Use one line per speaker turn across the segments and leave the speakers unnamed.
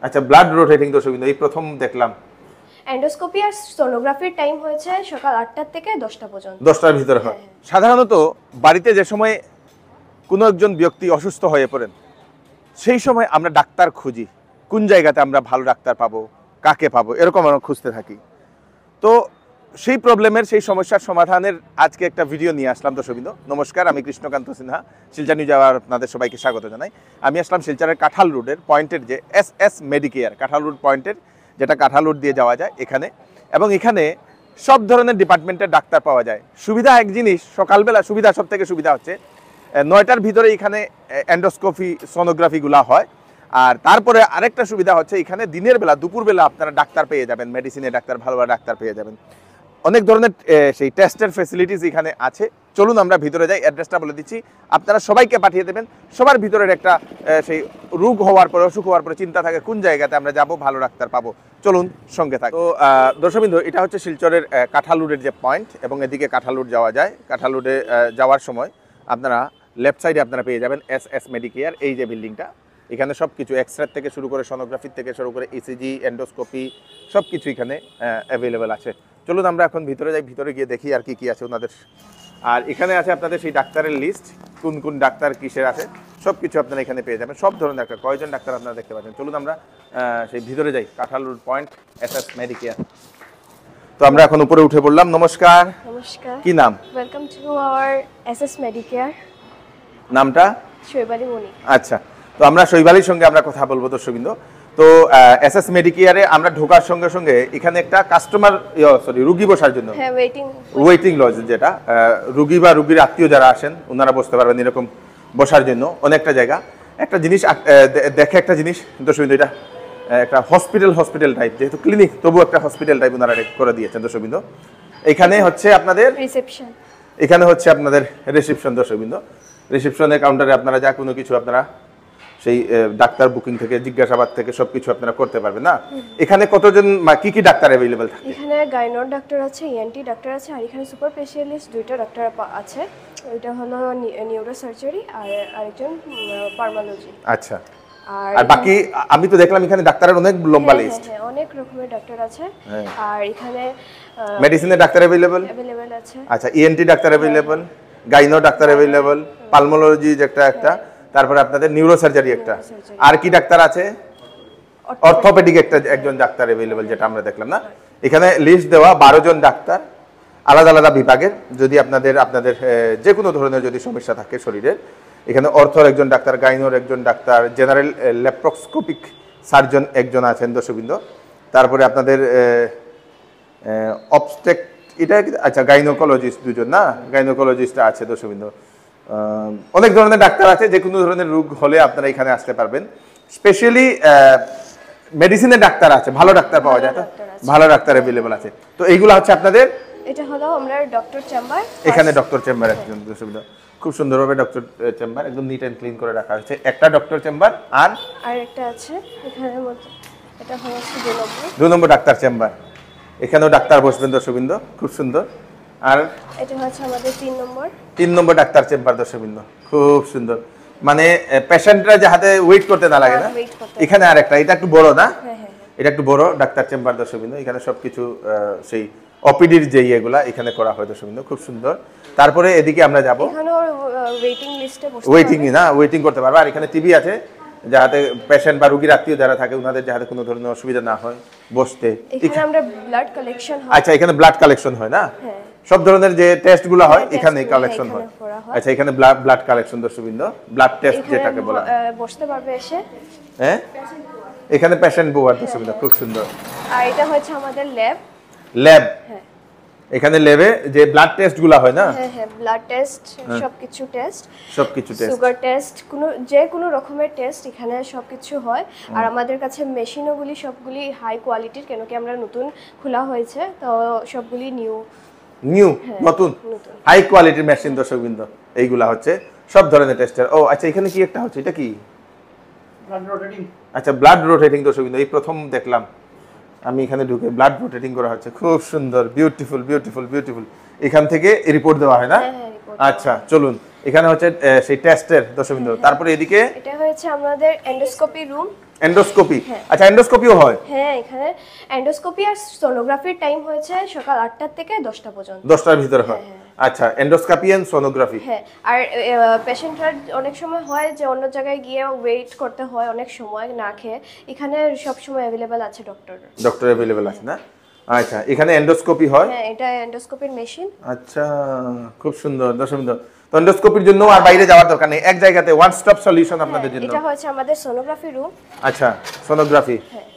আচ্ছা, blood rotating দর্শকবৃন্দ এই প্রথম দেখলাম।
এন্ডোস্কোপি আর সোনোগ্রাফির টাইম হয়েছে সকাল 8টা থেকে 10টা পর্যন্ত।
10টার ভিতরে হয়। সাধারণত বাড়িতে যে সময় কোনো একজন ব্যক্তি অসুস্থ হয়ে পড়েন, সেই সময় আমরা ডাক্তার খুঁজি, কোন জায়গাতে আমরা ভালো ডাক্তার পাবো, কাকে পাবো, এরকম আমরা খুঁজতে থাকি। তো সেই প্রবলেমের, সেই সমস্যার সমাধানের আজকে একটা ভিডিও নিয়ে আসলাম দর্শকবৃন্দ। নমস্কার, আমি কৃষ্ণকান্ত সিনহা, শিলচর নিউজ আওয়ার আপনাদের সবাইকে স্বাগত জানাই। আমি আসলাম শিলচরের কাঁঠাল রোডের পয়েন্টের যে এস মেডিকেয়ার, কাঁঠাল রোড পয়েন্টের যেটা কাঁঠাল রোড দিয়ে যাওয়া যায় এখানে, এবং এখানে সব ধরনের ডিপার্টমেন্টের ডাক্তার পাওয়া যায়। সুবিধা এক জিনিস, সকালবেলা সুবিধা, সব থেকে সুবিধা হচ্ছে 9টার ভিতরে এখানে এন্ডোস্কোপি সোনোগ্রাফিগুলো হয়। আর তারপরে আরেকটা সুবিধা হচ্ছে এখানে দিনের বেলা, দুপুরবেলা আপনারা ডাক্তার পেয়ে যাবেন, মেডিসিনের ডাক্তার, ভালো ভালো ডাক্তার পেয়ে যাবেন। অনেক ধরনের সেই টেস্টের ফ্যাসিলিটিস এখানে আছে। চলুন আমরা ভিতরে যাই, অ্যাড্রেসটা বলে দিচ্ছি, আপনারা সবাইকে পাঠিয়ে দেবেন। সবার ভিতরের একটা সেই রোগ হওয়ার পরে, অসুখ হওয়ার পরে চিন্তা থাকে কোন জায়গাতে আমরা যাব, ভালো ডাক্তার পাবো। চলুন সঙ্গে থাকি। তো দর্শকবৃন্দ, এটা হচ্ছে শিলচরের কাঁঠাল রোডের যে পয়েন্ট, এবং এদিকে কাঁঠাল রোড যাওয়া যায়। কাঁঠাল রোডে যাওয়ার সময় আপনারা লেফট সাইডে আপনারা পেয়ে যাবেন এস মেডিকেয়ার, এই যে বিল্ডিংটা। এখানে সব কিছু এক্সরে থেকে শুরু করে সোনোগ্রাফি থেকে শুরু করে ইসিজি, এন্ডোস্কোপি সব কিছু এখানে অ্যাভেলেবেল আছে। চলুন আমরা এখন ভিতরে যাই, ভিতরে গিয়ে দেখি আর কি আছে ওনাদের। আর এখানে আছে আপনাদের সেই ডাক্তারের লিস্ট, কোন কোন ডাক্তার কিসের আছে, সব কিছু আপনারা এখানে পেয়ে যাবেন। সব ধরনের ডাক্তার, কয়জন ডাক্তার আপনারা দেখতে পাচ্ছেন। চলুন আমরা সেই ভিতরে যাই, কাঁঠাল রোড পয়েন্ট এস মেডিকেয়ার। তো আমরা এখন উপরে উঠে পড়লাম। নমস্কার।
নমস্কার।
কি নাম?
Welcome to our S Medicare.
নামটা?
শৈবালী মনি।
আচ্ছা, তো আমরা শৈবালীর সঙ্গে আমরা কথা বলবো দর্শকবৃন্দ। তো এস মেডিকেয়ারে আমরা ঢোকার সঙ্গে সঙ্গে এখানে একটা কাস্টমার রুগী বসার জন্য ওয়েটিং লজ, যেটা রুগী বা রুগীর আত্মীয় যারা আসেন ওনারা বসতে পারবেন এরকম বসার জন্য অনেকটা জায়গা। একটা জিনিস দেখে, একটা জিনিস দর্শকবৃন্দ, এটা একটা হসপিটাল টাইপ, যেহেতু ক্লিনিক তবু একটা হসপিটাল টাইপ ওনারা করে দিয়েছেন দর্শকবৃন্দ। এখানে হচ্ছে আপনাদের রিসেপশন, এখানে হচ্ছে আপনাদের রিসেপশন দর্শকবৃন্দ। রিসেপশনের কাউন্টারে আপনারা যা কোনো কিছু আপনারা সেই ডাক্তার বুকিং থেকে, জিজ্ঞাসাবাদ থেকে সবকিছু আপনারা করতে পারবেন না। এখানে কতজন, কি কি ডাক্তার অ্যাভেলেবল থাকে?
এখানে গাইনোর ডাক্তার আছে, ইএনটি ডাক্তার আছে, আর এখানে সুপার স্পেশালিস্ট দুইটা ডাক্তার আছে। এটা হলো নিউরো সার্জারি আর আরেকজন পার্মালজি।
আচ্ছা, আর বাকি আমি তো দেখলাম এখানে ডাক্তারের অনেক লম্বা লিস্ট।
হ্যাঁ, অনেক রকমের ডাক্তার আছে। আর এখানে
মেডিসিনের ডাক্তার অ্যাভেলেবল
আছে।
আচ্ছা, ENT doctor available, gynae doctor available, pulmonology একটা, তারপরে আপনাদের নিউরো সার্জারি একটা, আর কি ডাক্তার আছে? অর্থোপেডিক একজন ডাক্তার অ্যাভেলেবল, যেটা আমরা দেখলাম না। এখানে লিস্ট দেওয়া 12 জন ডাক্তার আলাদা আলাদা বিভাগের। যদি আপনাদের যে কোনো ধরনের যদি সমস্যা থাকে শরীরের, এখানে অর্থর একজন ডাক্তার, গাইনোর একজন ডাক্তার, জেনারেল ল্যাপ্রোস্কোপিক সার্জন একজন আছেন দর্শকবৃন্দ। তারপরে আপনাদের অবস্টেক, এটা আচ্ছা গাইনোকোলজিস্ট দুজন, না গাইনোকোলজিস্ট আছে দর্শকবৃন্দ। অনেক ধরনের ডাক্তার আছে, যে কোনো ধরনের রোগ হলে আপনারা এখানে আসতে পারবেন। স্পেশালি মেডিসিনের ডাক্তার আছে, ভালো ডাক্তার পাওয়া যায়, তো ভালো ডাক্তার অ্যাভেলেবল আছে। তো এইগুলো হচ্ছে আপনাদের,
এটা হলো আমরা ডক্টর চেম্বার।
এখানে ডক্টর চেম্বার একজন দর্শকবৃন্দ, খুব সুন্দরভাবে ডক্টর চেম্বার একদম নিট এন্ড ক্লিন করে রাখা হয়েছে। একটা ডক্টর চেম্বার আর
একটা আছে এখানের মধ্যে, এটা হচ্ছে
2 নম্বর ডাক্তার চেম্বার। এখানেও ডাক্তার বসবেন দর্শকবৃন্দ, খুব সুন্দর। আর
এটা হচ্ছে আমাদের
3 নম্বর ডাক্তার চেম্বার দর্শকবৃন্দ, খুব সুন্দর। মানে পেশেন্টরা যাতে ওয়েট করতে না লাগে না। এখানে আরেকটা, এটা একটু বড় না? এটা একটু বড় ডাক্তার চেম্বার দর্শকবৃন্দ। এখানে সবকিছু সেই ওপিডির যে ইয়েগুলা এখানে করা হয় দর্শকবৃন্দ, খুব সুন্দর। তারপরে এদিকে আমরা যাব,
এখানেও ওয়েটিং লিস্টে বসতে
ওয়েটিং করতে পারবে। আর এখানে টিভি আছে, যাতে পেশেন্ট বা রোগীর আত্মীয় যারা থাকে ওনাদের যাতে কোনো ধরনের অসুবিধা না হয় বসতে।
এখানে আমরা ব্লাড কালেকশন হয়।
আচ্ছা, এখানে ব্লাড কালেকশন হয় না? সব ধরনের যে টেস্টগুলো হয় এখানে কালেকশন হয়। আচ্ছা, এখানে ব্লাড কালেকশন দর্শকবৃন্দ, ব্লাড টেস্ট যেটাকে বলা হয়,
বসতে পারবে এসে।
হ্যাঁ, এখানে পেশেন্ট বোয়ার দর্শকবৃন্দ, খুব সুন্দর।
আর এটা হচ্ছে আমাদের ল্যাব।
হ্যাঁ, এখানে ল্যাবে যে ব্লাড টেস্টগুলো হয় না?
হ্যাঁ, ব্লাড টেস্ট, সবকিছু টেস্ট,
সুগার
টেস্ট, যে কোনো রকমের টেস্ট এখানে সবকিছু হয়। আর আমাদের কাছে মেশিনগুলি সবগুলি হাই কোয়ালিটির, কেন কি আমরা নতুন খোলা হয়েছে, তো সবগুলি
নতুন হাই কোয়ালিটির মেশিন দর্শকবৃন্দ। এইগুলা হচ্ছে সব ধরনের টেস্টের। ও আচ্ছা, এখানে কি একটা হচ্ছে, এটা কি? Blood rotating. আচ্ছা, ব্লাড রোটেটিং দর্শকবৃন্দ এই প্রথম দেখলাম আমি। এখানে ঢুকে ব্লাড রোটেটিং করা হচ্ছে, খুব সুন্দর, বিউটিফুল। এখান থেকে রিপোর্ট দেওয়া হয় না? আচ্ছা, চলুন এখানে হচ্ছে সেই টেস্টের দর্শকবৃন্দ। তারপরে এদিকে
এটা হচ্ছে আমাদের এন্ডোস্কোপি রুম।
এন্ডোস্কোপি,
হ্যাঁ।
আচ্ছা এন্ডোস্কোপিও হয়?
হ্যাঁ, এখানে এন্ডোস্কোপি আর সোনোগ্রাফির টাইম হয়েছে সকাল 8টা থেকে 10টা পর্যন্ত।
10টার ভিতরে হয়? আচ্ছা, এন্ডোস্কোপি এন্ড সোনোগ্রাফি।
হ্যাঁ, আর পেশেন্টরা অনেক সময় হয় যে অন্য জায়গায় গিয়ে ওয়েট করতে হয় অনেক সময় না খেয়ে, এখানে সব সময় অ্যাভেলেবল আছে ডক্টর
অ্যাভেলেবল আছে না? আচ্ছা, এখানে এন্ডোস্কোপি হয়?
হ্যাঁ, এটা এন্ডোস্কোপির মেশিন।
আচ্ছা, খুব সুন্দর দর্শক বৃন্দ। তো এন্ডোস্কোপির জন্য আর বাইরে যাওয়ার দরকার নেই, এক জায়গাতে ওয়ান স্টপ সলিউশন আপনাদের জন্য।
এটা হচ্ছে আমাদের সোনোগ্রাফি রুম।
আচ্ছা, সোনোগ্রাফি।
হ্যাঁ,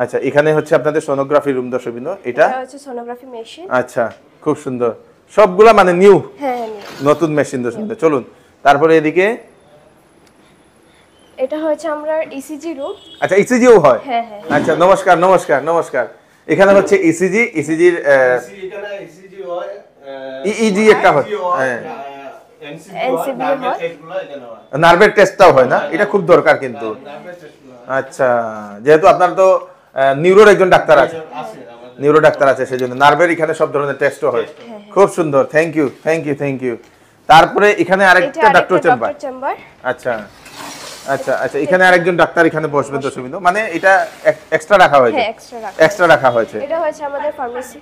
আচ্ছা, এখানে হচ্ছে আপনাদের সোনোগ্রাফি রুম দর্শক বৃন্দ। এটা
হচ্ছে সোনোগ্রাফি মেশিন।
আচ্ছা, খুব সুন্দর, সবগুলা মানে নিউ,
হ্যাঁ,
নতুন মেশিন দর্শক বৃন্দ। চলুন তারপরে এদিকে।
এটা হচ্ছে আমরা ইসিজি রুম।
আচ্ছা, ইসিজিও হয়?
হ্যাঁ হ্যাঁ।
আচ্ছা, নমস্কার নমস্কার নমস্কার। এখানে হচ্ছে ইসিজির ইইজি একটা হয়, হ্যাঁ,
এনসিবি হয়,
নার্ভের টেস্টটাও হয় না? এটা খুব দরকার কিন্তু। আচ্ছা, যেহেতু আপনার তো নিউরোর একজন ডাক্তার আছে, নিউরো ডাক্তার আছে, সেজন্য নার্ভের এখানে সব ধরনের টেস্টও হয়। খুব সুন্দর, thank you thank you thank you. তারপরে এখানে আরেকটা ডাক্তার চেম্বার। আচ্ছা আচ্ছা আচ্ছা, এখানে আরেকজন ডাক্তার এখানে বসবেন দর্শক বিন্দু, মানে এটা এক্সট্রা রাখা হয়েছে?
হ্যাঁ,
এক্সট্রা রাখা হয়েছে।
এটা হচ্ছে আমাদের ফার্মেসি।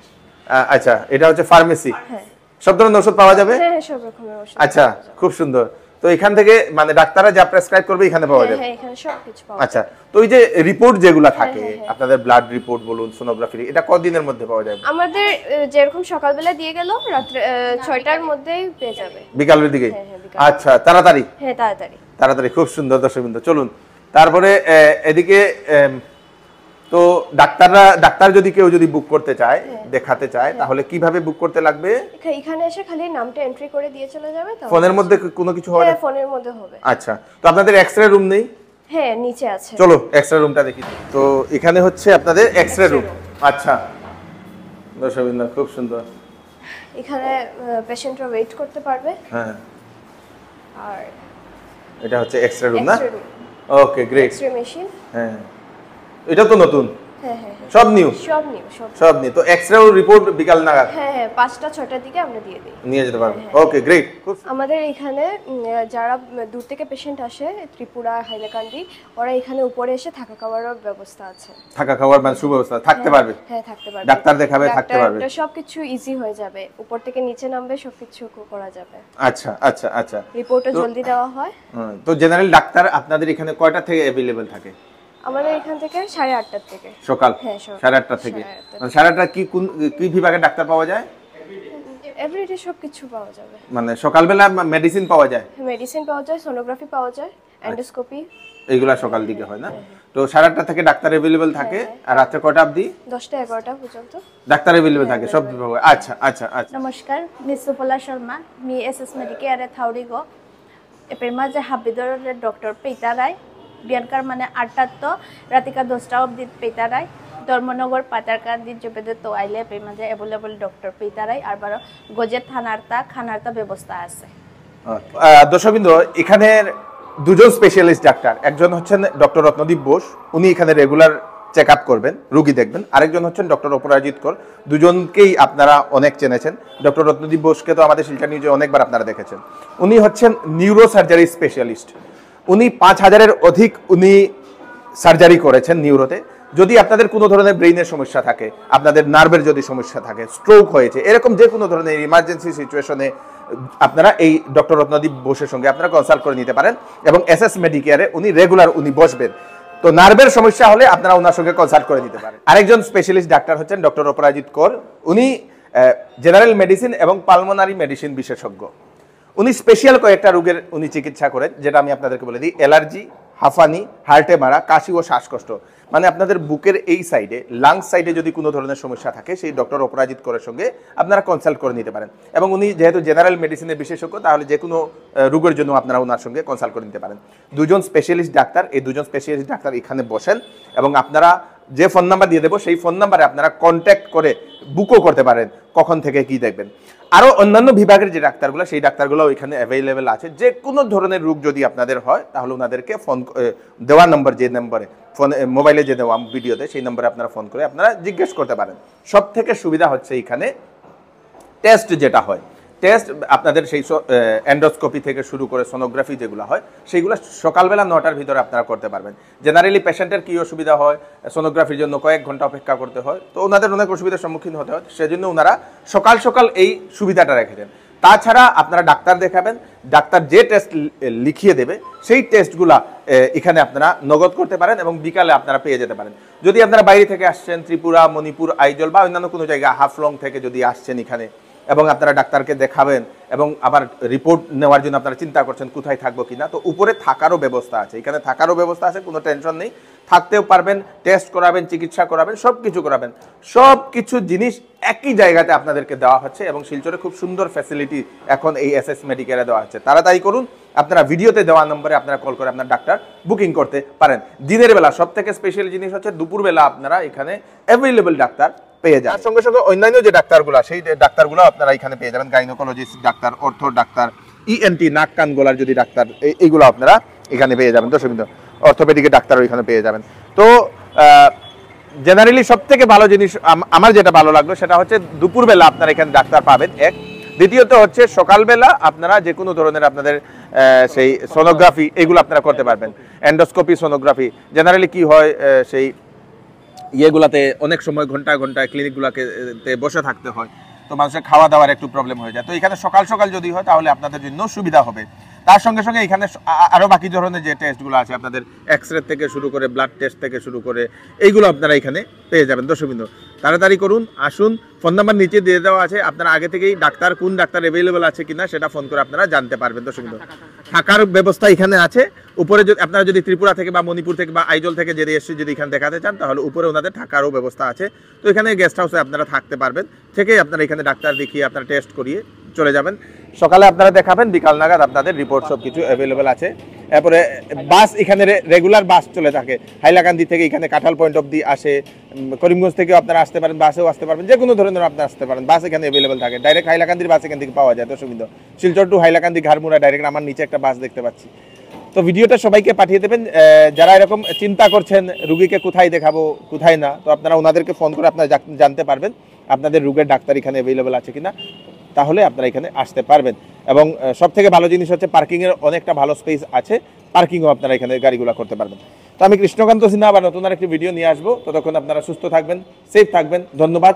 আচ্ছা, এটা হচ্ছে ফার্মেসি।
হ্যাঁ,
সব ধরনের ওষুধ পাওয়া যাবে?
হ্যাঁ, সব রকমের ওষুধ।
আচ্ছা, খুব সুন্দর। তো এখান থেকে মানে ডাক্তাররা যা প্রেসক্রাইব করবে এখানে পাওয়া যাবে?
হ্যাঁ, এখানে সবকিছু পাওয়া
আচ্ছা, তো এই যে রিপোর্ট যেগুলা থাকে আপনাদের, ব্লাড রিপোর্ট বলুন, সোনোগ্রাফি, এটা কতদিনের মধ্যে পাওয়া যাবে?
আমাদের যেরকম সকালবেলা দিয়ে গেল রাত্রে 6টার মধ্যেই পেয়ে যাবে।
বিকালের দিকে?
হ্যাঁ,
আচ্ছা, তাড়াতাড়ি?
হ্যাঁ, তাড়াতাড়ি
তাড়াতাড়ি, খুব সুন্দর দর্শক বৃন্দ। চলুন তারপরে এদিকে। তো ডাক্তার যদি কেউ যদি বুক করতে চায়, দেখাতে চায়, তাহলে কিভাবে বুক করতে লাগবে?
এখানে এসে খালি নামটা এন্ট্রি করে দিয়ে চলে যাবে। তো
ফোনের মধ্যে কোনো কিছু হবে?
হ্যাঁ, ফোনের মধ্যে হবে।
আচ্ছা, তো আপনাদের এক্সরে রুম নেই?
হ্যাঁ, নিচে আছে।
চলো এক্সরে রুমটা দেখি। তো এখানে হচ্ছে আপনাদের এক্সরে রুম। আচ্ছা দর্শক বৃন্দ, খুব সুন্দর।
এখানে পেশেন্টরা ওয়েট করতে পারবে।
হ্যাঁ,
আর
এটা হচ্ছে এক্সরে রুম না?
X-ray room,
okay, great.
X-ray machine.
হ্যাঁ, এটা তো নতুন?
হ্যাঁ হ্যাঁ,
সব নিউ?
সব নিউ,
সব নিউ। তো এক্সরে রিপোর্ট বিকাল নাগাদ?
হ্যাঁ হ্যাঁ, 5টা-6টার দিকে আমরা দিয়ে দিই,
নিয়ে যেতে পারবো। ওকে, গ্রেট।
আমাদের এখানে যারা দূর থেকে পেশেন্ট আসে, ত্রিপুরা, হাইলাকান্দি, ওরা এখানে উপরে এসে থাকা খাওয়ারও ব্যবস্থা আছে।
থাকা খাওয়ার মানে সুব্যবস্থা থাকতে পারবে?
হ্যাঁ, থাকতে পারবে।
ডাক্তার দেখাবে, থাকতে পারবে,
সবকিছু ইজি হয়ে যাবে, উপর থেকে নিচে নামবে, সবকিছু করা যাবে।
আচ্ছা আচ্ছা আচ্ছা,
রিপোর্টও জলদি দেওয়া হয়।
তো জেনারেল ডাক্তার আপনাদের এখানে কয়টা থেকে अवेलेबल থাকে?
আমাদের এখান থেকে 8:30 থেকে
সকাল।
হ্যাঁ,
8:30 থেকে। 8:30 কি বিভাগের ডাক্তার পাওয়া যায়?
এভরিডে সবকিছু পাওয়া যাবে।
মানে সকালবেলা মেডিসিন পাওয়া যায়?
মেডিসিন পাওয়া যায়, সোনোগ্রাফি পাওয়া যায়, এন্ডোস্কোপি,
এইগুলা সকাল দিকে হয় না? তো 8:30 থেকে ডাক্তার अवेलेबल থাকে। আর রাতে কয়টা অবধি?
10টা-11টা পর্যন্ত
ডাক্তার अवेलेबल থাকে সব বিভাগে। আচ্ছা আচ্ছা আচ্ছা।
नमस्कार, मी सुफला शर्मा, मी एस मेडिकेअर थावडीगो एपेर माझे हाबिदर डॉक्टर पेताराय बियानकार माने 8टा तो रातिका 10टा अब्दी पेताराय धर्मनगर पातारका दिन जबेदे तो आइले एपेर माझे अवेलेबल डॉक्टर पेताराय আর বারো গজে খানারতা ব্যবস্থা আছে।
দর্শকবৃন্দ, এখানে দুজন স্পেশালিস্ট ডাক্তার, একজন হচ্ছেন ডক্টর রত্নদীপ বোস, উনি এখানে রেগুলার চেক আপ করবেন, রুগী দেখবেন। আরেকজন হচ্ছেন ডক্টর অপরাজিৎ কর। দুজনকেই আপনারা অনেক চেনেছেন। ডক্টর রত্নদীপ বোসকে তো আমাদের শিলচর নিউজে অনেকবার আপনারা দেখেছেন। উনি হচ্ছেন নিউরো সার্জারি স্পেশালিস্ট। উনি 5000-এর অধিক উনি সার্জারি করেছেন নিউরোতে। যদি আপনাদের কোনো ধরনের ব্রেইনের সমস্যা থাকে, আপনাদের নার্ভের যদি সমস্যা থাকে, স্ট্রোক হয়েছে, এরকম যে কোনো ধরনের ইমার্জেন্সি সিচুয়েশনে আপনারা এই ডক্টর রত্নদীপ বোসের সঙ্গে আপনারা কনসাল্ট করে নিতে পারেন। এবং এসএস মেডিকেয়ারে উনি রেগুলার উনি বসবেন। তো নার্ভের সমস্যা হলে আপনারা ওনার সঙ্গে কনসাল্ট করে নিতে পারেন। আরেকজন স্পেশালিস্ট ডাক্তার হচ্ছেন ডক্টর অপরাজিৎ কর। উনি জেনারেল মেডিসিন এবং পালমোনারি মেডিসিন বিশেষজ্ঞ। উনি স্পেশাল কয়েকটা রোগের উনি চিকিৎসা করেন, যেটা আমি আপনাদেরকে বলে দিই। অ্যালার্জি, হাঁফানি, হার্টে মারা, কাশি ও শ্বাসকষ্ট, মানে আপনাদের বুকের এই সাইডে, লাংস সাইডে যদি কোনো ধরনের সমস্যা থাকে, সেই ডক্টর অপরাজিৎ করের সঙ্গে আপনারা কনসাল্ট করে নিতে পারেন। এবং উনি যেহেতু জেনারেল মেডিসিনের বিশেষজ্ঞ, তাহলে যে কোনো রোগের জন্য আপনারা ওনার সঙ্গে কনসাল্ট করে নিতে পারেন। দুজন স্পেশালিস্ট ডাক্তার, এই দুজন স্পেশালিস্ট ডাক্তার এখানে বসেন। এবং আপনারা যে ফোন নাম্বার দিয়ে দেবো, সেই ফোন নাম্বারে আপনারা কন্ট্যাক্ট করে বুকও করতে পারেন কখন থেকে কি দেখবেন। আরও অন্যান্য বিভাগের যে ডাক্তারগুলো, সেই ডাক্তারগুলো এখানে অ্যাভেলেবেল আছে। যে কোনো ধরনের রোগ যদি আপনাদের হয়, তাহলে ওনাদেরকে ফোন দেওয়া নম্বর, যে নম্বরে ফোনে মোবাইলে যে দেওয়া ভিডিওতে, সেই নম্বরে আপনারা ফোন করে আপনারা জিজ্ঞেস করতে পারেন। সব থেকে সুবিধা হচ্ছে এখানে টেস্ট যেটা হয়, টেস্ট আপনাদের সেই এন্ডোস্কোপি থেকে শুরু করে সোনোগ্রাফি যেগুলো হয় সেইগুলো সকালবেলা 9টার ভিতরে আপনারা করতে পারবেন। জেনারেলি পেশেন্টের কী অসুবিধা হয়, সোনোগ্রাফির জন্য কয়েক ঘন্টা অপেক্ষা করতে হয়, তো ওনাদের অনেক অসুবিধার সম্মুখীন হতে হয়, সেজন্য ওনারা সকাল সকাল এই সুবিধাটা রেখেছেন। তাছাড়া আপনারা ডাক্তার দেখাবেন, ডাক্তার যে টেস্ট লিখিয়ে দেবে সেই টেস্টগুলা এখানে আপনারা নগদ করতে পারেন এবং বিকালে আপনারা পেয়ে যেতে পারেন। যদি আপনারা বাইরে থেকে আসছেন, ত্রিপুরা, মণিপুর, আইজল বা অন্যান্য কোনো জায়গা হাফলং থেকে যদি আসছেন এখানে এবং আপনারা ডাক্তারকে দেখাবেন এবং আবার রিপোর্ট নেওয়ার জন্য আপনারা চিন্তা করছেন কোথায় থাকবো কিনা, তো উপরে থাকারও ব্যবস্থা আছে, এখানে থাকারও ব্যবস্থা আছে, কোনো টেনশন নেই, থাকতেও পারবেন, টেস্ট করাবেন, চিকিৎসা করাবেন, সব কিছু করাবেন, সব কিছু জিনিস একই জায়গাতে আপনাদেরকে দেওয়া হচ্ছে এবং শিলচরে খুব সুন্দর ফ্যাসিলিটি এখন এই এসএস মেডিকেলে দেওয়া হচ্ছে। তাড়াতাড়ি করুন, আপনারা ভিডিওতে দেওয়া নম্বরে আপনারা কল করে আপনার ডাক্তার বুকিং করতে পারেন। দিনের বেলা সব থেকে স্পেশাল জিনিস হচ্ছে দুপুরবেলা আপনারা এখানে অ্যাভেলেবল ডাক্তার পেয়ে যান। তার সঙ্গে সঙ্গে অন্যান্য যে ডাক্তারগুলো সেই ডাক্তারগুলো আপনারা এখানে পেয়ে যাবেন, গাইনোকোলজিস্ট ডাক্তার, অর্থো ডাক্তার, ইএনটি নাক কান গলার যদি ডাক্তার, এইগুলো আপনারা এখানে পেয়ে যাবেন। দর্শকবৃন্দ, অর্থোপেডিকের ডাক্তারও এখানে পেয়ে যাবেন। তো জেনারেলি সব থেকে ভালো জিনিস আমার যেটা ভালো লাগলো সেটা হচ্ছে দুপুরবেলা আপনারা এখানে ডাক্তার পাবেন, এক। দ্বিতীয়ত হচ্ছে সকালবেলা আপনারা যে কোনো ধরনের আপনাদের সেই সোনোগ্রাফি এগুলো আপনারা করতে পারবেন। এন্ডোস্কোপি, সোনোগ্রাফি জেনারেলি কি হয়, সেই ইয়েগুলাতে অনেক সময় ঘন্টা ঘন্টায় ক্লিনিকগুলোকে বসে থাকতে হয়, তো মানুষের খাওয়া দাওয়ার একটু প্রবলেম হয়ে যায়। তো এখানে সকাল সকাল যদি হয় তাহলে আপনাদের জন্য সুবিধা হবে। তার সঙ্গে সঙ্গে এখানে আরও বাকি ধরনের যে টেস্টগুলো আছে আপনাদের এক্সরে থেকে শুরু করে ব্লাড টেস্ট থেকে শুরু করে এইগুলো আপনারা এখানে পেয়ে যাবেন। দর্শকবৃন্দ, তাড়াতাড়ি করুন, আসুন। ফোন নাম্বার নিচে দিয়ে দেওয়া আছে, আপনারা আগে থেকেই ডাক্তার কোন ডাক্তার অ্যাভেলেবেল আছে কিনা সেটা ফোন করে আপনারা জানতে পারবেন। দর্শকবৃন্দ, থাকার ব্যবস্থা এখানে আছে। উপরে যদি আপনারা যদি ত্রিপুরা থেকে বা মণিপুর থেকে বা আইজল থেকে যদি এসে যদি এখানে দেখাতে চান তাহলে উপরে ওনাদের থাকারও ব্যবস্থা আছে। তো এখানে গেস্ট হাউসে আপনারা থাকতে পারবেন, থেকে আপনারা এখানে ডাক্তার দেখিয়ে আপনারা টেস্ট করিয়ে চলে যাবেন। সকালে আপনারা দেখাবেন, বিকাল নাগাদ আপনাদের রিপোর্ট সব কিছু অ্যাভেলেবেল আছে। এরপরে বাস এখানে রেগুলার বাস চলে থাকে, হাইলাকান্দি থেকে এখানে কাঁঠাল পয়েন্ট অব্দি আসে, করিমগঞ্জ থেকেও আপনারা আসতে পারেন, বাসেও আসতে পারবেন, যে কোনো ধরনের আপনারা আসতে পারেন, বাস এখানে অ্যাভেলেবেল থাকে। ডাইরেক্ট হাইলাকান্দির বাস এখান থেকে পাওয়া যায়। দর্শকবৃন্দ, শিলচর টু হাইলাকান্দি ঘাড়মুড়া ডাইরেক্ট আমার নিচে একটা বাস দেখতে পাচ্ছি। তো ভিডিওটা সবাইকে পাঠিয়ে দেবেন, যারা এরকম চিন্তা করছেন রুগীকে কোথায় দেখাবো কোথায় না, তো আপনারা ওনাদেরকে ফোন করে আপনারা জানতে পারবেন আপনাদের রোগের ডাক্তার এখানে অ্যাভেলেবেল আছে কিনা, তাহলে আপনারা এখানে আসতে পারবেন। এবং সব থেকে ভালো জিনিস হচ্ছে পার্কিংয়ের অনেকটা ভালো স্পেস আছে, পার্কিংও আপনারা এখানে গাড়িগুলো করতে পারবেন। তো আমি কৃষ্ণকান্ত সিনহা আবার নতুন আরেকটি ভিডিও নিয়ে আসবো। ততক্ষণ আপনারা সুস্থ থাকবেন, সেফ থাকবেন। ধন্যবাদ।